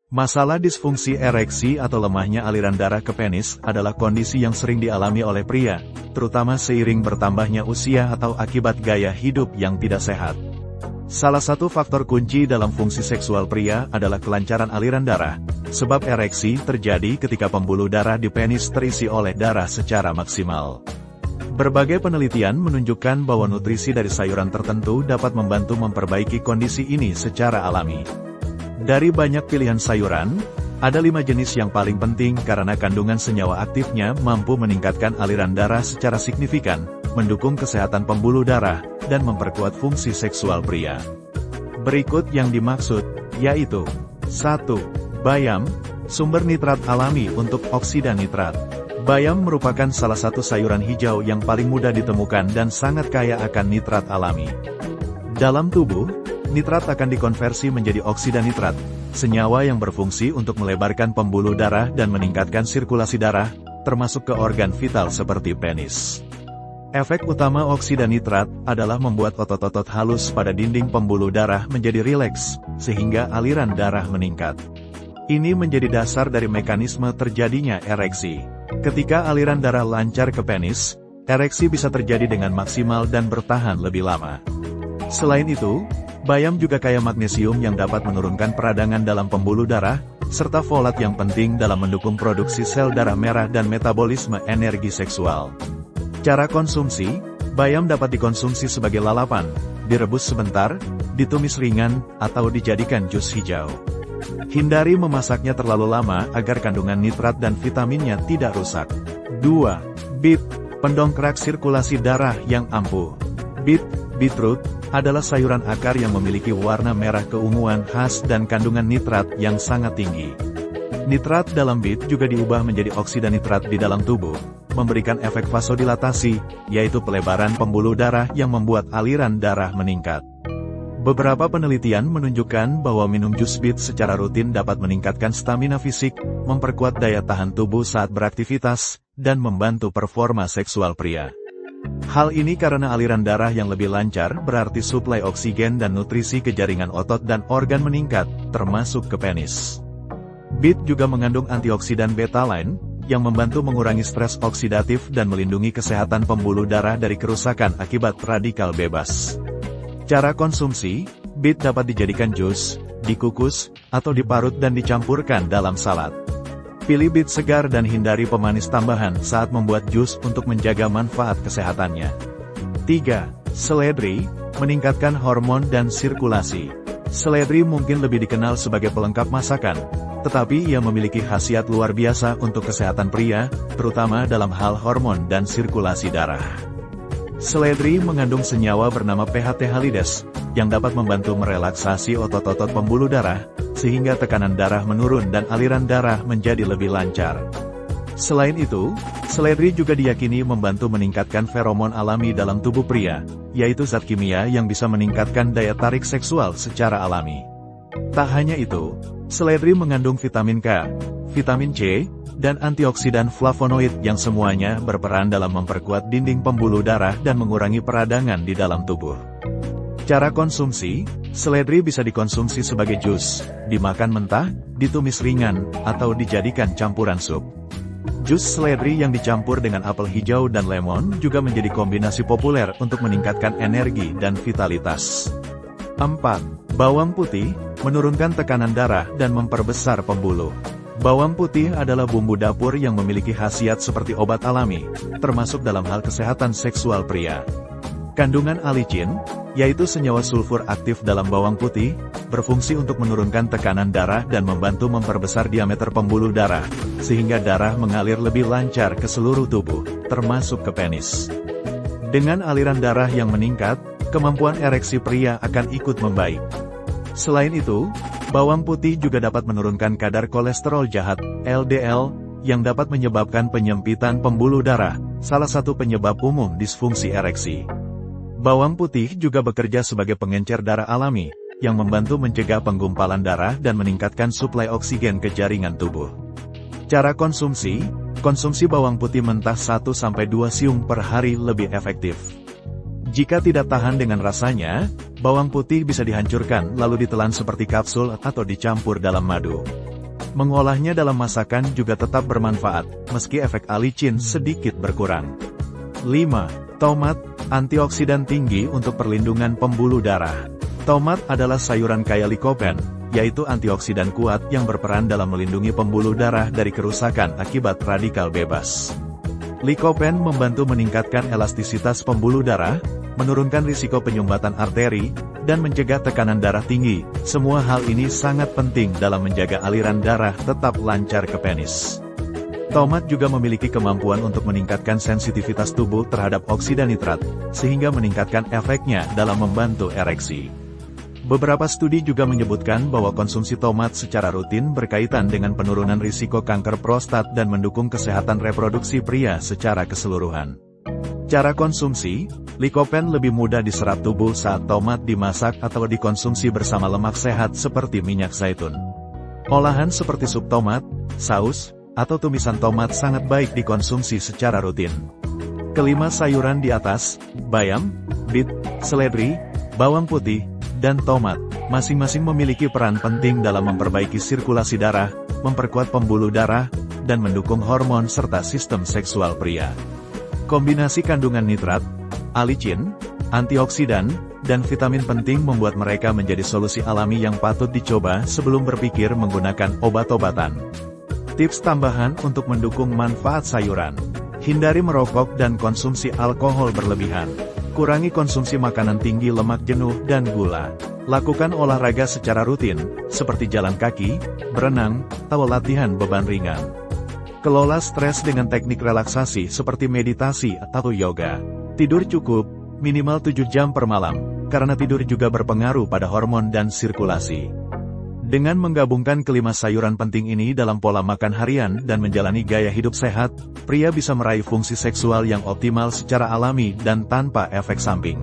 Masalah disfungsi ereksi atau lemahnya aliran darah ke penis adalah kondisi yang sering dialami oleh pria, terutama seiring bertambahnya usia atau akibat gaya hidup yang tidak sehat. Salah satu faktor kunci dalam fungsi seksual pria adalah kelancaran aliran darah, sebab ereksi terjadi ketika pembuluh darah di penis terisi oleh darah secara maksimal. Berbagai penelitian menunjukkan bahwa nutrisi dari sayuran tertentu dapat membantu memperbaiki kondisi ini secara alami. Dari banyak pilihan sayuran, ada 5 jenis yang paling penting karena kandungan senyawa aktifnya mampu meningkatkan aliran darah secara signifikan, mendukung kesehatan pembuluh darah, dan memperkuat fungsi seksual pria. Berikut yang dimaksud, yaitu 1. Bayam, sumber nitrat alami untuk oksida nitrat. Bayam merupakan salah satu sayuran hijau yang paling mudah ditemukan dan sangat kaya akan nitrat alami. Dalam tubuh, nitrat akan dikonversi menjadi oksida nitrat, senyawa yang berfungsi untuk melebarkan pembuluh darah dan meningkatkan sirkulasi darah, termasuk ke organ vital seperti penis. Efek utama oksida nitrat adalah membuat otot-otot halus pada dinding pembuluh darah menjadi rileks, sehingga aliran darah meningkat. Ini menjadi dasar dari mekanisme terjadinya ereksi. Ketika aliran darah lancar ke penis, ereksi bisa terjadi dengan maksimal dan bertahan lebih lama. Selain itu, bayam juga kaya magnesium yang dapat menurunkan peradangan dalam pembuluh darah, serta folat yang penting dalam mendukung produksi sel darah merah dan metabolisme energi seksual. Cara konsumsi, bayam dapat dikonsumsi sebagai lalapan, direbus sebentar, ditumis ringan, atau dijadikan jus hijau. Hindari memasaknya terlalu lama agar kandungan nitrat dan vitaminnya tidak rusak. 2. Beet, pendongkrak sirkulasi darah yang ampuh. Beetroot adalah sayuran akar yang memiliki warna merah keunguan khas dan kandungan nitrat yang sangat tinggi. Nitrat dalam beet juga diubah menjadi oksida nitrat di dalam tubuh, memberikan efek vasodilatasi, yaitu pelebaran pembuluh darah yang membuat aliran darah meningkat. Beberapa penelitian menunjukkan bahwa minum jus beet secara rutin dapat meningkatkan stamina fisik, memperkuat daya tahan tubuh saat beraktivitas, dan membantu performa seksual pria. Hal ini karena aliran darah yang lebih lancar berarti suplai oksigen dan nutrisi ke jaringan otot dan organ meningkat, termasuk ke penis. Beet juga mengandung antioksidan betaline, yang membantu mengurangi stres oksidatif dan melindungi kesehatan pembuluh darah dari kerusakan akibat radikal bebas. Cara konsumsi, beet dapat dijadikan jus, dikukus, atau diparut dan dicampurkan dalam salad. Pilih beet segar dan hindari pemanis tambahan saat membuat jus untuk menjaga manfaat kesehatannya. 3. Seledri, meningkatkan hormon dan sirkulasi. Seledri mungkin lebih dikenal sebagai pelengkap masakan, tetapi ia memiliki khasiat luar biasa untuk kesehatan pria, terutama dalam hal hormon dan sirkulasi darah. Seledri mengandung senyawa bernama PHT halides, yang dapat membantu merelaksasi otot-otot pembuluh darah, sehingga tekanan darah menurun dan aliran darah menjadi lebih lancar. Selain itu, seledri juga diyakini membantu meningkatkan feromon alami dalam tubuh pria, yaitu zat kimia yang bisa meningkatkan daya tarik seksual secara alami. Tak hanya itu, seledri mengandung vitamin K, vitamin C, dan antioksidan flavonoid yang semuanya berperan dalam memperkuat dinding pembuluh darah dan mengurangi peradangan di dalam tubuh. Cara konsumsi, seledri bisa dikonsumsi sebagai jus, dimakan mentah, ditumis ringan, atau dijadikan campuran sup. Jus seledri yang dicampur dengan apel hijau dan lemon juga menjadi kombinasi populer untuk meningkatkan energi dan vitalitas. 4. Bawang putih, menurunkan tekanan darah dan memperbesar pembuluh. Bawang putih adalah bumbu dapur yang memiliki khasiat seperti obat alami, termasuk dalam hal kesehatan seksual pria. Kandungan alicin, yaitu senyawa sulfur aktif dalam bawang putih, berfungsi untuk menurunkan tekanan darah dan membantu memperbesar diameter pembuluh darah, sehingga darah mengalir lebih lancar ke seluruh tubuh, termasuk ke penis. Dengan aliran darah yang meningkat, kemampuan ereksi pria akan ikut membaik. Selain itu, bawang putih juga dapat menurunkan kadar kolesterol jahat, LDL, yang dapat menyebabkan penyempitan pembuluh darah, salah satu penyebab umum disfungsi ereksi. Bawang putih juga bekerja sebagai pengencer darah alami, yang membantu mencegah penggumpalan darah dan meningkatkan suplai oksigen ke jaringan tubuh. Cara konsumsi, konsumsi bawang putih mentah 1-2 siung per hari lebih efektif. Jika tidak tahan dengan rasanya, bawang putih bisa dihancurkan lalu ditelan seperti kapsul atau dicampur dalam madu. Mengolahnya dalam masakan juga tetap bermanfaat, meski efek alicin sedikit berkurang. 5. Tomat, antioksidan tinggi untuk perlindungan pembuluh darah. Tomat adalah sayuran kaya likopen, yaitu antioksidan kuat yang berperan dalam melindungi pembuluh darah dari kerusakan akibat radikal bebas. Likopen membantu meningkatkan elastisitas pembuluh darah, menurunkan risiko penyumbatan arteri, dan mencegah tekanan darah tinggi. Semua hal ini sangat penting dalam menjaga aliran darah tetap lancar ke penis. Tomat juga memiliki kemampuan untuk meningkatkan sensitivitas tubuh terhadap oksida nitrat, sehingga meningkatkan efeknya dalam membantu ereksi. Beberapa studi juga menyebutkan bahwa konsumsi tomat secara rutin berkaitan dengan penurunan risiko kanker prostat dan mendukung kesehatan reproduksi pria secara keseluruhan. Cara konsumsi, likopen lebih mudah diserap tubuh saat tomat dimasak atau dikonsumsi bersama lemak sehat seperti minyak zaitun. Olahan seperti sup tomat, saus, atau tumisan tomat sangat baik dikonsumsi secara rutin. Kelima sayuran di atas, bayam, bit, seledri, bawang putih, dan tomat, masing-masing memiliki peran penting dalam memperbaiki sirkulasi darah, memperkuat pembuluh darah, dan mendukung hormon serta sistem seksual pria. Kombinasi kandungan nitrat, alicin, antioksidan, dan vitamin penting membuat mereka menjadi solusi alami yang patut dicoba sebelum berpikir menggunakan obat-obatan. Tips tambahan untuk mendukung manfaat sayuran. Hindari merokok dan konsumsi alkohol berlebihan. Kurangi konsumsi makanan tinggi lemak jenuh dan gula. Lakukan olahraga secara rutin, seperti jalan kaki, berenang, atau latihan beban ringan. Kelola stres dengan teknik relaksasi seperti meditasi atau yoga. Tidur cukup, minimal 7 jam per malam, karena tidur juga berpengaruh pada hormon dan sirkulasi. Dengan menggabungkan kelima sayuran penting ini dalam pola makan harian dan menjalani gaya hidup sehat, pria bisa meraih fungsi seksual yang optimal secara alami dan tanpa efek samping.